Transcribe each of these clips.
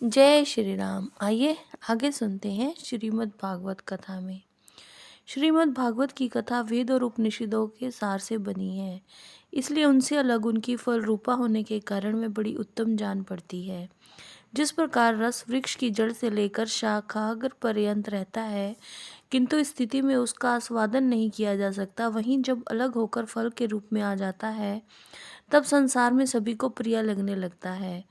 जय श्री राम। आइए आगे सुनते हैं श्रीमद् भागवत कथा में। श्रीमद् भागवत की कथा वेद और उपनिषदों के सार से बनी है, इसलिए उनसे अलग उनकी फल रूपा होने के कारण में बड़ी उत्तम जान पड़ती है। जिस प्रकार रस वृक्ष की जड़ से लेकर शाखाग्र पर्यंत रहता है, किंतु इस स्थिति में उसका आस्वादन नहीं किया जा सकता, वहीं जब अलग होकर फल के रूप में आ जाता है तब संसार में सभी को प्रिय लगने लगता है।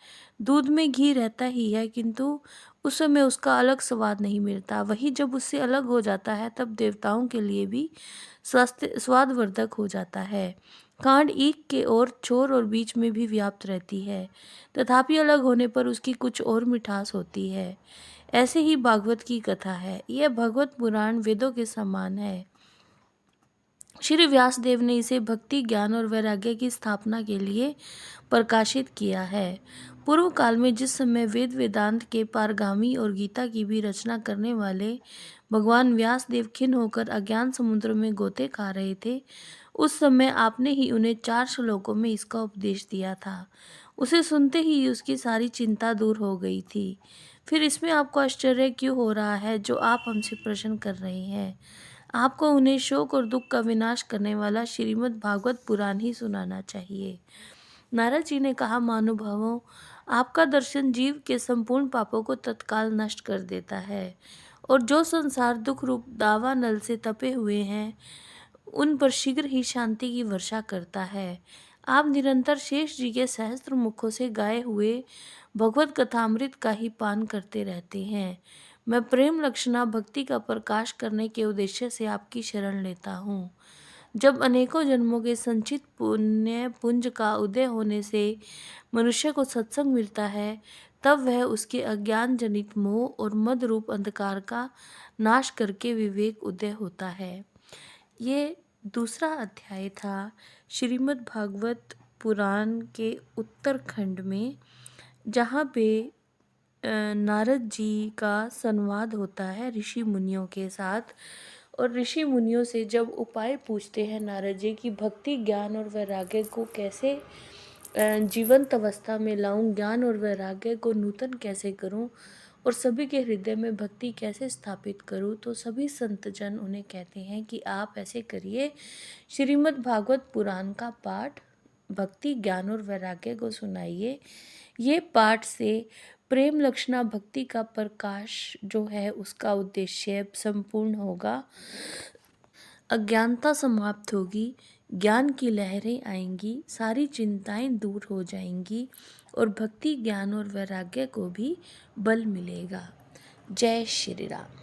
दूध में घी रहता ही है, किंतु उस समय उसका अलग स्वाद नहीं मिलता, वही जब उससे अलग हो जाता है तब देवताओं के लिए भी स्वास्थ्य स्वादवर्धक हो जाता है। कांड ईख के ओर छोर और बीच में भी व्याप्त रहती है, तथापि अलग होने पर उसकी कुछ और मिठास होती है। ऐसे ही भागवत की कथा है। यह भगवत पुराण वेदों के समान है। श्री व्यासदेव ने इसे भक्ति, ज्ञान और वैराग्य की स्थापना के लिए प्रकाशित किया है। पूर्व काल में जिस समय वेद वेदांत के पारगामी और गीता की भी रचना करने वाले भगवान व्यासदेव खिन्न होकर अज्ञान समुद्र में गोते खा रहे थे, उस समय आपने ही उन्हें 4 श्लोकों में इसका उपदेश दिया था। उसे सुनते ही उसकी सारी चिंता दूर हो गई थी। फिर इसमें आपको आश्चर्य क्यों हो रहा है जो आप हमसे प्रश्न कर रहे हैं? आपको उन्हें शोक और दुख का विनाश करने वाला श्रीमद् भागवत पुराण ही सुनाना चाहिए। नारद जी ने कहा, महानुभावों, आपका दर्शन जीव के संपूर्ण पापों को तत्काल नष्ट कर देता है, और जो संसार दुख रूप दावा नल से तपे हुए हैं उन पर शीघ्र ही शांति की वर्षा करता है। आप निरंतर शेष जी के सहस्त्र मुखों से गाए हुए भगवत कथामृत का ही पान करते रहते हैं। मैं प्रेम लक्षणा भक्ति का प्रकाश करने के उद्देश्य से आपकी शरण लेता हूँ। जब अनेकों जन्मों के संचित पुण्य पुंज का उदय होने से मनुष्य को सत्संग मिलता है, तब वह उसके अज्ञान जनित मोह और मद रूप अंधकार का नाश करके विवेक उदय होता है। ये दूसरा अध्याय था श्रीमद् भागवत पुराण के उत्तरखंड में, जहाँ पे नारद जी का संवाद होता है ऋषि मुनियों के साथ। और ऋषि मुनियों से जब उपाय पूछते हैं नारद जी की भक्ति, ज्ञान और वैराग्य को कैसे जीवंत अवस्था में लाऊं, ज्ञान और वैराग्य को नूतन कैसे करूं, और सभी के हृदय में भक्ति कैसे स्थापित करूं, तो सभी संतजन उन्हें कहते हैं कि आप ऐसे करिए, श्रीमद् भागवत पुराण का पाठ भक्ति, ज्ञान और वैराग्य को सुनाइए। ये पाठ से प्रेम लक्षणा भक्ति का प्रकाश जो है उसका उद्देश्य संपूर्ण होगा, अज्ञानता समाप्त होगी, ज्ञान की लहरें आएंगी, सारी चिंताएं दूर हो जाएंगी और भक्ति, ज्ञान और वैराग्य को भी बल मिलेगा। जय श्री राम।